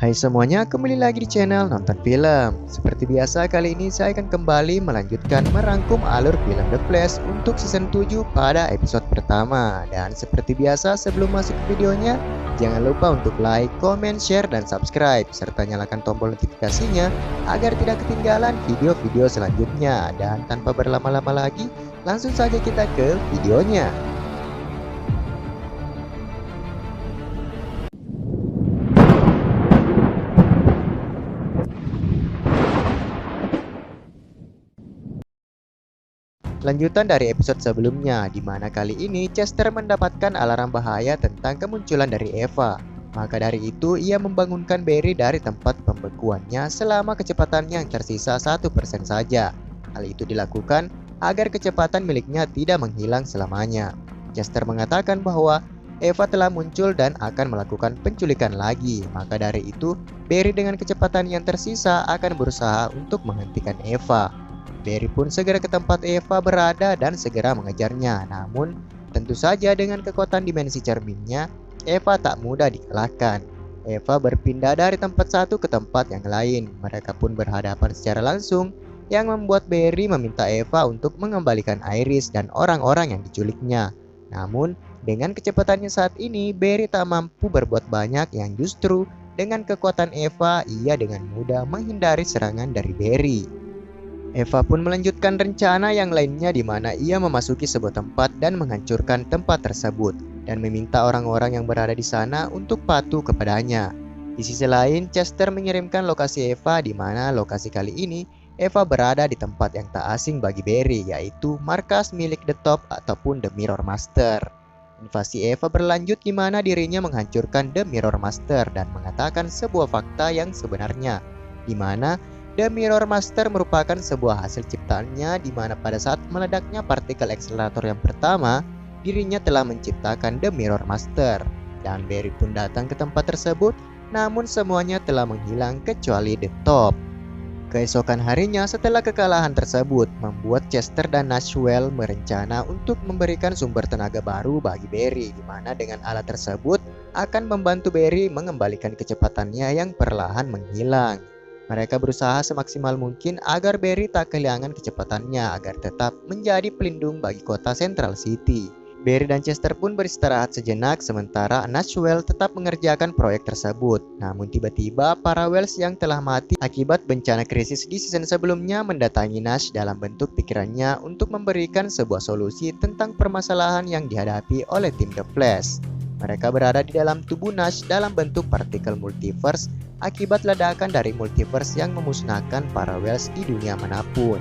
Hai semuanya, kembali lagi di channel Nonton Film. Seperti biasa, kali ini saya akan kembali melanjutkan merangkum alur film The Flash untuk season 7 pada episode pertama. Dan seperti biasa, sebelum masuk ke videonya, jangan lupa untuk like, comment, share, dan subscribe, serta nyalakan tombol notifikasinya agar tidak ketinggalan video-video selanjutnya. Dan tanpa berlama-lama lagi, langsung saja kita ke videonya. Lanjutan dari episode sebelumnya, di mana kali ini Chester mendapatkan alarm bahaya tentang kemunculan dari Eva. Maka dari itu, ia membangunkan Barry dari tempat pembekuannya selama kecepatannya yang tersisa 1% saja. Hal itu dilakukan agar kecepatan miliknya tidak menghilang selamanya. Chester mengatakan bahwa Eva telah muncul dan akan melakukan penculikan lagi. Maka dari itu, Barry dengan kecepatan yang tersisa akan berusaha untuk menghentikan Eva. Barry pun segera ke tempat Eva berada dan segera mengejarnya. Namun, tentu saja dengan kekuatan dimensi cerminnya, Eva tak mudah dikalahkan. Eva berpindah dari tempat satu ke tempat yang lain. Mereka pun berhadapan secara langsung, yang membuat Barry meminta Eva untuk mengembalikan Iris dan orang-orang yang diculiknya. Namun, dengan kecepatannya saat ini, Barry tak mampu berbuat banyak, yang justru dengan kekuatan Eva, ia dengan mudah menghindari serangan dari Barry. Eva pun melanjutkan rencana yang lainnya, di mana ia memasuki sebuah tempat dan menghancurkan tempat tersebut dan meminta orang-orang yang berada di sana untuk patuh kepadanya. Di sisi lain, Chester mengirimkan lokasi Eva, di mana lokasi kali ini Eva berada di tempat yang tak asing bagi Barry, yaitu markas milik The Top ataupun The Mirror Master. Invasi Eva berlanjut di mana dirinya menghancurkan The Mirror Master dan mengatakan sebuah fakta yang sebenarnya, di mana The Mirror Master merupakan sebuah hasil ciptaannya, di mana pada saat meledaknya partikel akselerator yang pertama, dirinya telah menciptakan The Mirror Master. Dan Barry pun datang ke tempat tersebut, namun semuanya telah menghilang kecuali The Top. Keesokan harinya setelah kekalahan tersebut, membuat Chester dan Nashwell merencana untuk memberikan sumber tenaga baru bagi Barry, di mana dengan alat tersebut akan membantu Barry mengembalikan kecepatannya yang perlahan menghilang. Mereka berusaha semaksimal mungkin agar Barry tak kehilangan kecepatannya agar tetap menjadi pelindung bagi kota Central City. Barry dan Chester pun beristirahat sejenak sementara Nashwell tetap mengerjakan proyek tersebut. Namun tiba-tiba para Wells yang telah mati akibat bencana krisis di season sebelumnya mendatangi Nash dalam bentuk pikirannya untuk memberikan sebuah solusi tentang permasalahan yang dihadapi oleh tim The Flash. Mereka berada di dalam tubuh Nash dalam bentuk partikel multiverse akibat ledakan dari multiverse yang memusnahkan para Wells di dunia manapun.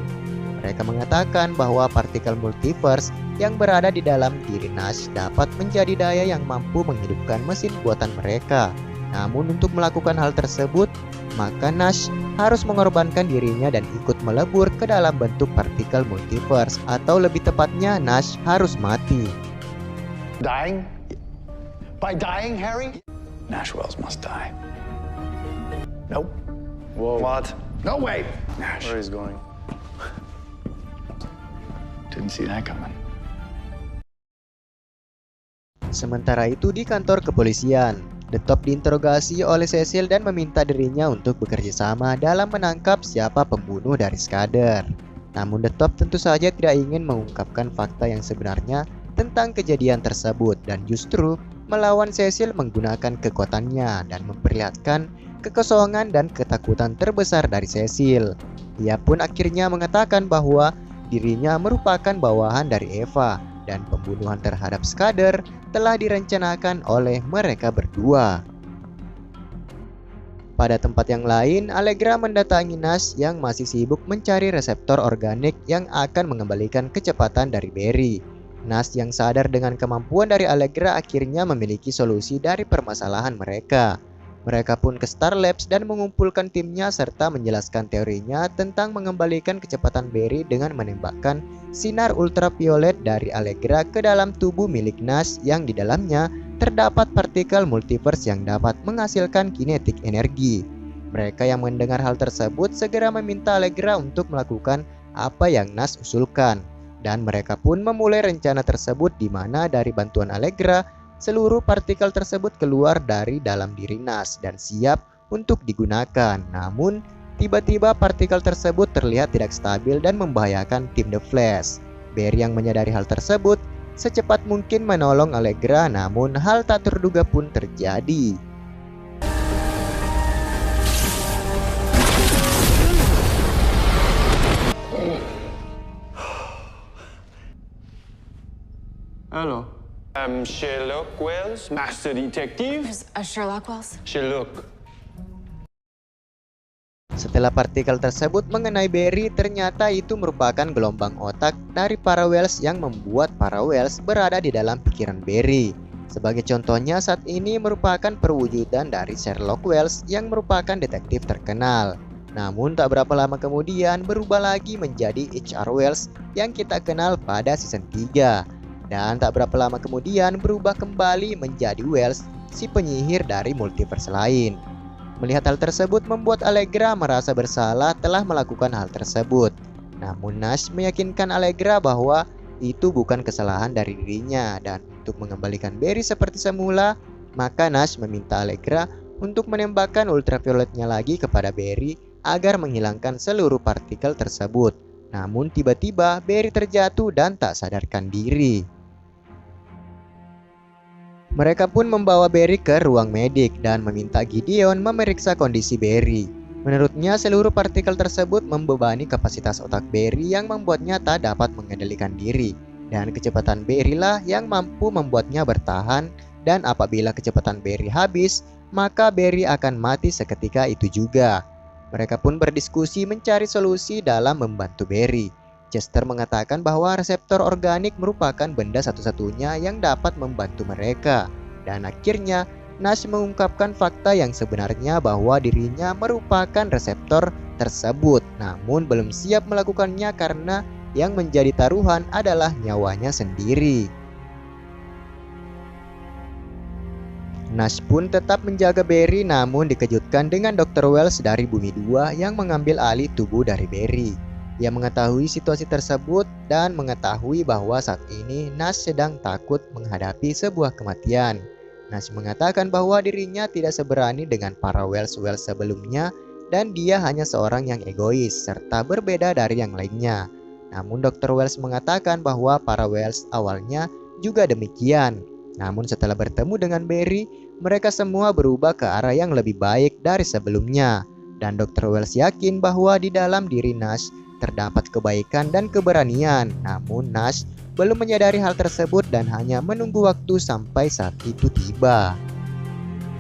Mereka mengatakan bahwa partikel multiverse yang berada di dalam diri Nash dapat menjadi daya yang mampu menghidupkan mesin buatan mereka. Namun untuk melakukan hal tersebut, maka Nash harus mengorbankan dirinya dan ikut melebur ke dalam bentuk partikel multiverse, atau lebih tepatnya Nash harus mati. Dying? By dying, Harry? Nashwells must die. Nope. Whoa. What? No way! Nash. Where he's going? Didn't see that coming. Sementara itu di kantor kepolisian, The Top diinterogasi oleh Cecil dan meminta dirinya untuk bekerja sama dalam menangkap siapa pembunuh dari Skader. Namun The Top tentu saja tidak ingin mengungkapkan fakta yang sebenarnya tentang kejadian tersebut dan justru melawan Cecil menggunakan kekuatannya dan memperlihatkan kekosongan dan ketakutan terbesar dari Cecil. Ia pun akhirnya mengatakan bahwa dirinya merupakan bawahan dari Eva dan pembunuhan terhadap Skader telah direncanakan oleh mereka berdua. Pada tempat yang lain, Allegra mendatangi Nash yang masih sibuk mencari reseptor organik yang akan mengembalikan kecepatan dari Barry. Nash yang sadar dengan kemampuan dari Allegra akhirnya memiliki solusi dari permasalahan mereka. Mereka pun ke Star Labs dan mengumpulkan timnya serta menjelaskan teorinya tentang mengembalikan kecepatan Barry dengan menembakkan sinar ultraviolet dari Allegra ke dalam tubuh milik Nash yang di dalamnya terdapat partikel multiverse yang dapat menghasilkan kinetik energi. Mereka yang mendengar hal tersebut segera meminta Allegra untuk melakukan apa yang Nash usulkan. Dan mereka pun memulai rencana tersebut, di mana dari bantuan Allegra, seluruh partikel tersebut keluar dari dalam diri Nash dan siap untuk digunakan. Namun, tiba-tiba partikel tersebut terlihat tidak stabil dan membahayakan tim The Flash. Barry yang menyadari hal tersebut secepat mungkin menolong Allegra, namun hal tak terduga pun terjadi. Halo. Sherlock Wells, Master Detective. Sherlock Wells? Sherlock. Setelah partikel tersebut mengenai Barry, ternyata itu merupakan gelombang otak dari para Wells yang membuat para Wells berada di dalam pikiran Barry. Sebagai contohnya, saat ini merupakan perwujudan dari Sherlock Wells yang merupakan detektif terkenal. Namun tak berapa lama kemudian berubah lagi menjadi H.R. Wells yang kita kenal pada season 3. Dan tak berapa lama kemudian berubah kembali menjadi Wells, si penyihir dari multiverse lain. Melihat hal tersebut membuat Allegra merasa bersalah telah melakukan hal tersebut. Namun Nash meyakinkan Allegra bahwa itu bukan kesalahan dari dirinya, dan untuk mengembalikan Barry seperti semula, maka Nash meminta Allegra untuk menembakkan ultravioletnya lagi kepada Barry agar menghilangkan seluruh partikel tersebut. Namun tiba-tiba Barry terjatuh dan tak sadarkan diri. Mereka pun membawa Barry ke ruang medik dan meminta Gideon memeriksa kondisi Barry. Menurutnya seluruh partikel tersebut membebani kapasitas otak Barry yang membuatnya tak dapat mengendalikan diri. Dan kecepatan Barry lah yang mampu membuatnya bertahan, dan apabila kecepatan Barry habis, maka Barry akan mati seketika itu juga. Mereka pun berdiskusi mencari solusi dalam membantu Barry. Chester mengatakan bahwa reseptor organik merupakan benda satu-satunya yang dapat membantu mereka. Dan akhirnya, Nash mengungkapkan fakta yang sebenarnya bahwa dirinya merupakan reseptor tersebut. Namun belum siap melakukannya karena yang menjadi taruhan adalah nyawanya sendiri. Nash pun tetap menjaga Barry, namun dikejutkan dengan Dr. Wells dari Bumi 2 yang mengambil alih tubuh dari Barry. Ia mengetahui situasi tersebut dan mengetahui bahwa saat ini Nash sedang takut menghadapi sebuah kematian. Nash mengatakan bahwa dirinya tidak seberani dengan para Wells sebelumnya dan dia hanya seorang yang egois serta berbeda dari yang lainnya. Namun Dr. Wells mengatakan bahwa para Wells awalnya juga demikian. Namun setelah bertemu dengan Barry, mereka semua berubah ke arah yang lebih baik dari sebelumnya. Dan Dr. Wells yakin bahwa di dalam diri Nash terdapat kebaikan dan keberanian. Namun Nash belum menyadari hal tersebut dan hanya menunggu waktu sampai saat itu tiba.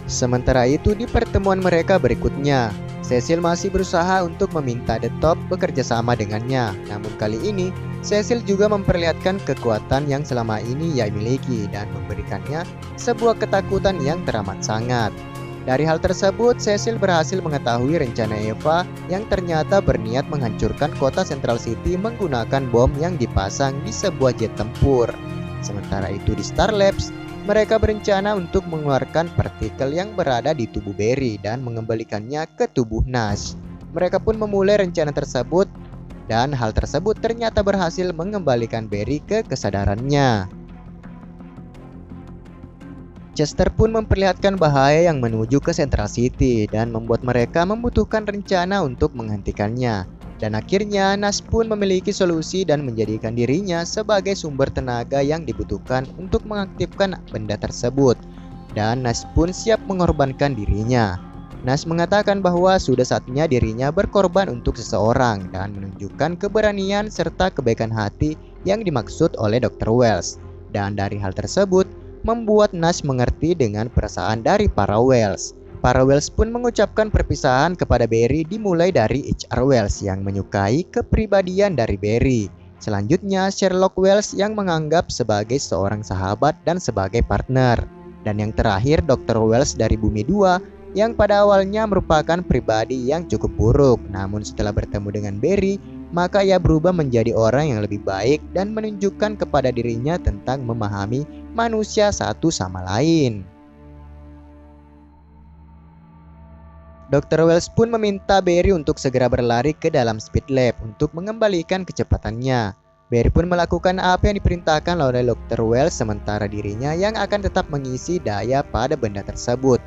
Sementara itu di pertemuan mereka berikutnya, Cecil masih berusaha untuk meminta The Top bekerja sama dengannya. Namun kali ini Cecil juga memperlihatkan kekuatan yang selama ini ia miliki dan memberikannya sebuah ketakutan yang teramat sangat. Dari hal tersebut, Cecil berhasil mengetahui rencana Eva yang ternyata berniat menghancurkan kota Central City menggunakan bom yang dipasang di sebuah jet tempur. Sementara itu di Star Labs, mereka berencana untuk mengeluarkan partikel yang berada di tubuh Barry dan mengembalikannya ke tubuh Nash. Mereka pun memulai rencana tersebut dan hal tersebut ternyata berhasil mengembalikan Barry ke kesadarannya. Chester pun memperlihatkan bahaya yang menuju ke Central City dan membuat mereka membutuhkan rencana untuk menghentikannya. Dan akhirnya Nash pun memiliki solusi dan menjadikan dirinya sebagai sumber tenaga yang dibutuhkan untuk mengaktifkan benda tersebut. Dan Nash pun siap mengorbankan dirinya. Nash mengatakan bahwa sudah saatnya dirinya berkorban untuk seseorang dan menunjukkan keberanian serta kebaikan hati yang dimaksud oleh Dr. Wells. Dan dari hal tersebut membuat Nash mengerti dengan perasaan dari para Wells. Para Wells pun mengucapkan perpisahan kepada Barry dimulai dari H.R. Wells yang menyukai kepribadian dari Barry. Selanjutnya Sherlock Wells yang menganggap sebagai seorang sahabat dan sebagai partner. Dan yang terakhir Dr. Wells dari Bumi 2 yang pada awalnya merupakan pribadi yang cukup buruk. Namun setelah bertemu dengan Barry, maka ia berubah menjadi orang yang lebih baik dan menunjukkan kepada dirinya tentang memahami manusia satu sama lain. Dr. Wells pun meminta Barry untuk segera berlari ke dalam speed lab untuk mengembalikan kecepatannya. Barry pun melakukan apa yang diperintahkan oleh Dr. Wells sementara dirinya yang akan tetap mengisi daya pada benda tersebut.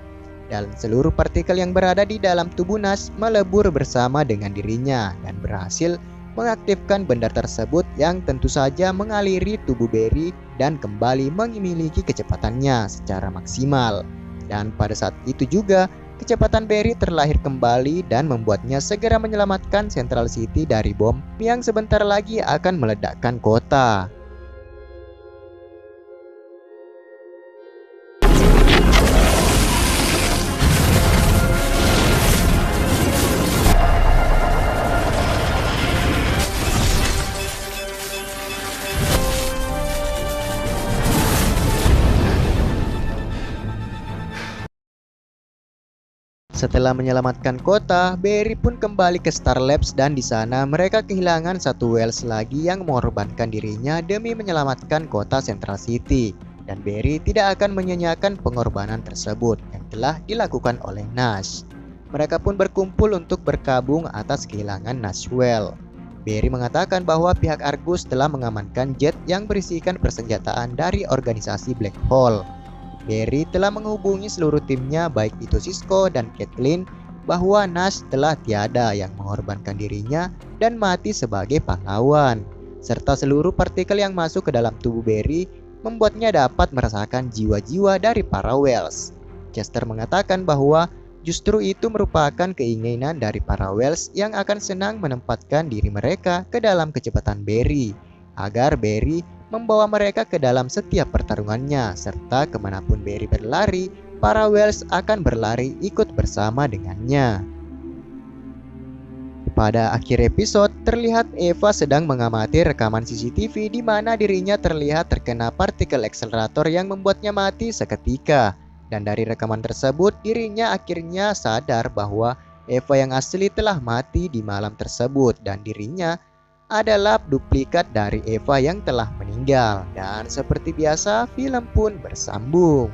dan seluruh partikel yang berada di dalam tubuh Nash melebur bersama dengan dirinya dan berhasil mengaktifkan benda tersebut yang tentu saja mengaliri tubuh Barry dan kembali memiliki kecepatannya secara maksimal. Dan pada saat itu juga kecepatan Barry terlahir kembali dan membuatnya segera menyelamatkan Central City dari bom yang sebentar lagi akan meledakkan kota. Setelah menyelamatkan kota, Barry pun kembali ke Star Labs dan di sana mereka kehilangan satu Wells lagi yang mengorbankan dirinya demi menyelamatkan kota Central City. Dan Barry tidak akan menyia-nyiakan pengorbanan tersebut yang telah dilakukan oleh Nash. Mereka pun berkumpul untuk berkabung atas kehilangan Nashwell. Barry mengatakan bahwa pihak Argus telah mengamankan jet yang berisikan persenjataan dari organisasi Black Hole. Barry telah menghubungi seluruh timnya baik itu Cisco dan Caitlin bahwa Nash telah tiada yang mengorbankan dirinya dan mati sebagai pahlawan. Serta seluruh partikel yang masuk ke dalam tubuh Barry membuatnya dapat merasakan jiwa-jiwa dari para Wells. Chester mengatakan bahwa justru itu merupakan keinginan dari para Wells yang akan senang menempatkan diri mereka ke dalam kecepatan Barry, agar Barry membawa mereka ke dalam setiap pertarungannya, serta kemanapun Barry berlari, para Wells akan berlari ikut bersama dengannya. Pada akhir episode, terlihat Eva sedang mengamati rekaman CCTV di mana dirinya terlihat terkena partikel akselerator yang membuatnya mati seketika. Dan dari rekaman tersebut, dirinya akhirnya sadar bahwa Eva yang asli telah mati di malam tersebut dan dirinya adalah duplikat dari Eva yang telah meninggal. Dan seperti biasa, film pun bersambung.